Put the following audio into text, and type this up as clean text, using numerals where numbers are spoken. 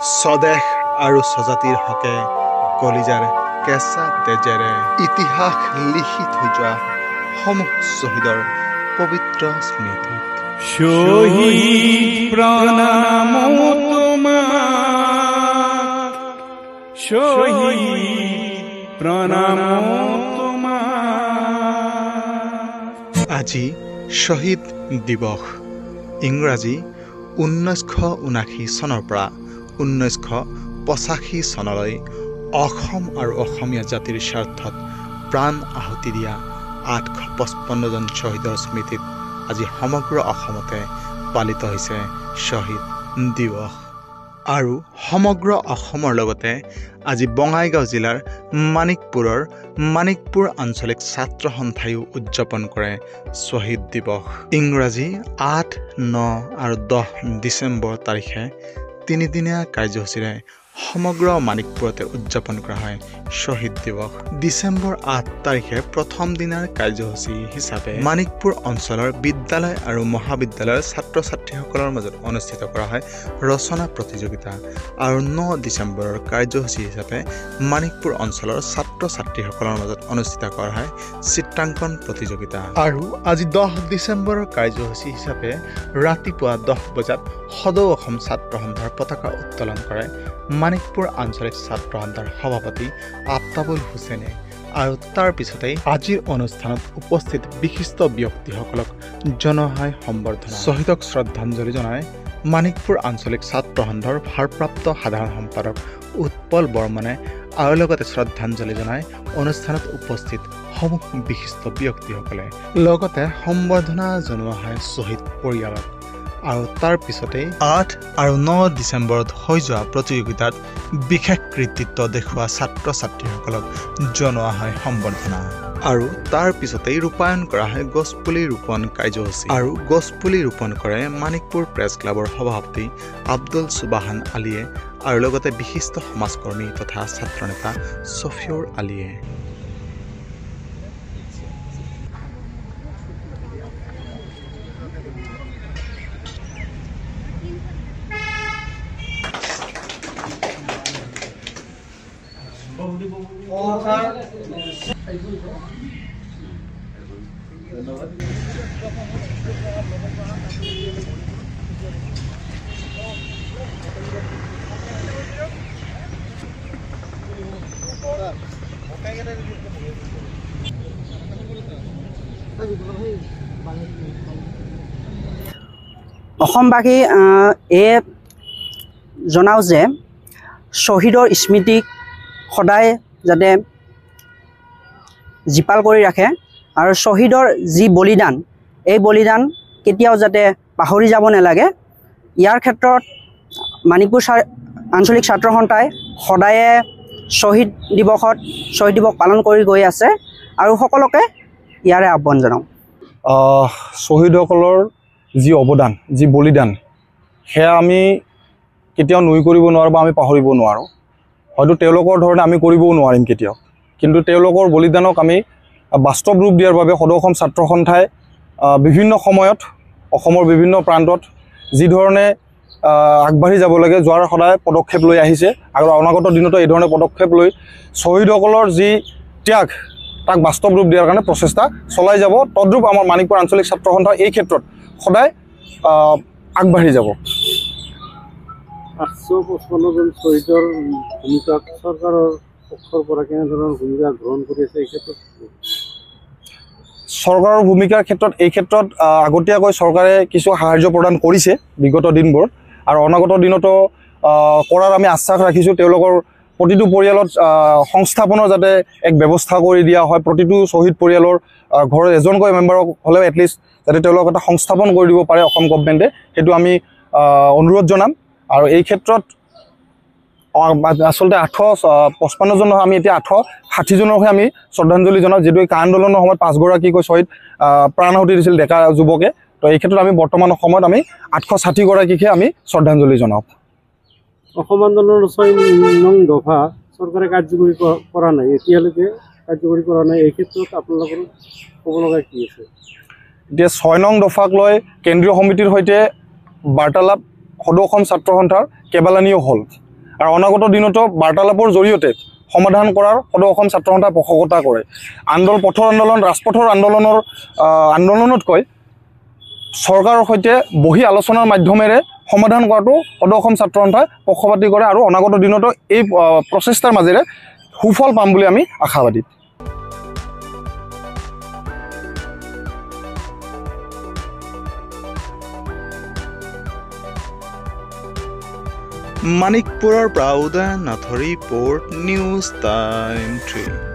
স্বদেশ আৰু স্বজাতিৰ হকে কলিজাৰ কেঁচা তেজেৰে ইতিহাস লিখি থৈ যোৱা সমূহ শ্বহীদৰ পবিত্ৰ স্মৃতিত শহীদ প্ৰণাম তোমাক, শহীদ প্ৰণাম তোমাক। আজি শ্বহীদ দিৱস। ইংৰাজী 1979 চনৰ পৰা 1985 চনলৈ অসম আৰু অসমীয়া জাতিৰ স্বাৰ্থত প্ৰাণ আহুতি দিয়া 855 জন শ্বহীদৰ স্মৃতিত আজি সমগ্ৰ অসমতে পালিত হৈছে শ্বহীদ দিৱস। আৰু সমগ্ৰ অসমৰ লগতে আজি বঙাইগাঁও জিলাৰ মানিকপুৰ আঞ্চলিক ছাত্ৰ সন্থায়ো উদযাপন কৰে শ্বহীদ দিৱস। ইংৰাজী 8, 9 আৰু 10 ডিচেম্বৰ তাৰিখে তিনিদিনীয়া কাৰ্যসূচীৰে সমগ্ৰ মানিকপুৰতে উদযাপন কৰা হয় শ্বহীদ দিৱস। ডিচেম্বৰ 8 তাৰিখে প্ৰথম দিনাৰ কাৰ্যসূচী হিচাপে মানিকপুৰ অঞ্চলৰ বিদ্যালয় আৰু মহাবিদ্যালয়ৰ ছাত্ৰ ছাত্ৰীসকলৰ মাজত অনুষ্ঠিত কৰা হয় ৰচনা প্ৰতিযোগিতা। আৰু 9 ডিচেম্বৰৰ কাৰ্যসূচী হিচাপে মানিকপুৰ অঞ্চলৰ ছাত্ৰ ছাত্ৰীসকলৰ মাজত অনুষ্ঠিত কৰা হয় চিত্ৰাংকন প্ৰতিযোগিতা। আৰু আজি 10 ডিচেম্বৰৰ কাৰ্যসূচী হিচাপে ৰাতিপুৱা 10 বজাত সদৌ অসম ছাত্ৰ সন্থাৰ পতাকা উত্তোলন কৰে মানিকপুৰ আঞ্চলিক ছাত্ৰ সন্থাৰ সভাপতি আফতাবুল হুছেইনে। আৰু তাৰ পিছতেই আজিৰ অনুষ্ঠানত উপস্থিত বিশিষ্ট ব্যক্তিসকলক জনোৱা হয় সম্বৰ্ধনা। শ্বহীদক শ্ৰদ্ধাঞ্জলি জনাই মানিকপুৰ আঞ্চলিক ছাত্ৰ সন্থাৰ ভাৰপ্ৰাপ্ত সাধাৰণ সম্পাদক উৎপল বৰ্মনে আৰু লগতে শ্ৰদ্ধাঞ্জলি জনাই অনুষ্ঠানত উপস্থিত সমূহ বিশিষ্ট ব্যক্তিসকলে। লগতে সম্বৰ্ধনা জনোৱা হয় শ্বহীদ পৰিয়ালক। আৰু তাৰ পিছতেই 8 আৰু 9 ডিচেম্বৰত হৈ যোৱা প্ৰতিযোগিতাত বিশেষ কৃতিত্ব দেখুওৱা ছাত্ৰ ছাত্ৰীসকলক জনোৱা হয় সম্বৰ্ধনা। আৰু তাৰ পিছতেই ৰূপায়ণ কৰা হয় গছপুলি ৰোপণ কাৰ্যসূচী। আৰু গছপুলি ৰোপণ কৰে মানিকপুৰ প্ৰেছ ক্লাবৰ সভাপতি আব্দুল সুবাহান আলীয়ে আৰু লগতে বিশিষ্ট সমাজকৰ্মী তথা ছাত্ৰ নেতা ছফিউৰ আলীয়ে। অসমবাসী জনাওঁ যে শ্বহীদৰ স্মৃতিক সদায় যাতে জীপাল কৰি ৰাখে আৰু শ্বহীদৰ যি বলিদান, এই বলিদান কেতিয়াও যাতে পাহৰি যাব নালাগে। ইয়াৰ ক্ষেত্ৰত মানিকপুৰ আঞ্চলিক ছাত্ৰ সন্থাই সদায়ে শ্বহীদ দিৱস পালন কৰি গৈ আছে আৰু সকলোকে ইয়াৰে আহ্বান জনাওঁ। শ্বহীদসকলৰ যি অৱদান, যি বলিদান, সেয়া আমি কেতিয়াও নুই কৰিব নোৱাৰোঁ বা আমি পাহৰিব নোৱাৰোঁ। হয়তো তেওঁলোকৰ ধৰণে আমি কৰিবও নোৱাৰিম কেতিয়াও, কিন্তু তেওঁলোকৰ বলিদানক আমি বাস্তৱ ৰূপ দিয়াৰ বাবে সদৌ অসম ছাত্ৰ সন্থাই বিভিন্ন সময়ত অসমৰ বিভিন্ন প্ৰান্তত যি ধৰণে আগবাঢ়ি যাব লাগে যোৱাৰ সদায় পদক্ষেপ লৈ আহিছে আৰু অনাগত দিনতো এই ধৰণে পদক্ষেপ লৈ শ্বহীদসকলৰ যি ত্যাগ তাক বাস্তৱ ৰূপ দিয়াৰ কাৰণে প্ৰচেষ্টা চলাই যাব। তদ্ৰূপ আমাৰ মানিকপুৰ আঞ্চলিক ছাত্ৰ সন্থা এই ক্ষেত্ৰত সদায় আগবাঢ়ি যাব। 855 জন শ্বহীদৰ ভূমিকাক চৰকাৰৰ পক্ষৰ পৰা কেনেধৰণৰ ভূমিকা গ্ৰহণ কৰি আছে এই ক্ষেত্ৰত? চৰকাৰৰ ভূমিকাৰ ক্ষেত্ৰত এই ক্ষেত্ৰত আগতীয়াকৈ চৰকাৰে কিছু সাহায্য প্ৰদান কৰিছে বিগত দিনবোৰ, আৰু অনাগত দিনতো কৰাৰ আমি আশ্বাস ৰাখিছোঁ। তেওঁলোকৰ প্ৰতিটো পৰিয়ালত সংস্থাপনৰ যাতে এক ব্যৱস্থা কৰি দিয়া হয়, প্ৰতিটো শ্বহীদ পৰিয়ালৰ ঘৰৰ এজনকৈ মেম্বাৰক হ'লেও এটলিষ্ট যাতে তেওঁলোকক এটা সংস্থাপন কৰি দিব পাৰে অসম গভৰ্ণমেণ্টে, সেইটো আমি অনুৰোধ জনাম। আৰু এই ক্ষেত্ৰত আচলতে 855 জন নহয়, আমি এতিয়া 860 জনকহে আমি শ্ৰদ্ধাঞ্জলি জনাওঁ, যিহেতু এই কা আন্দোলনৰ সময়ত 5 গৰাকীকৈ শ্বহীদ প্ৰাণ আহুতি দিছিল ডেকা যুৱকে। তো এই ক্ষেত্ৰত আমি বৰ্তমান সময়ত আমি 860 গৰাকীকহে আমি শ্ৰদ্ধাঞ্জলি জনাওঁ। অসম আন্দোলনৰ 6 নং দফা চৰকাৰে কাৰ্যকৰী কৰা নাই, এতিয়ালৈকে কাৰ্যকৰী কৰা নাই। এই ক্ষেত্ৰত আপোনালোকৰ ক'ব লগা কি আছে? এতিয়া 6 নং দফাক লৈ কেন্দ্ৰীয় সমিতিৰ সৈতে বাৰ্তালাপ সদৌ অসম ছাত্ৰ সন্থাৰ কেইবালানিও হ'ল। আৰু অনাগত দিনতো বাৰ্তালাপৰ জৰিয়তে সমাধান কৰাৰ সদৌ অসম ছাত্ৰ সন্থাই পোষকতা কৰে। পথৰ আন্দোলন ৰাজপথৰ আন্দোলনতকৈ চৰকাৰৰ সৈতে বহি আলোচনাৰ মাধ্যমেৰে সমাধান কৰাটো সদৌ অসম ছাত্ৰ সন্থাই পক্ষপাতি কৰে আৰু অনাগত দিনতো এই প্ৰচেষ্টাৰ মাজেৰে সুফল পাম বুলি আমি আশাবাদী। মানিকপুৰৰ পৰা Udayan Nath report, news time 3।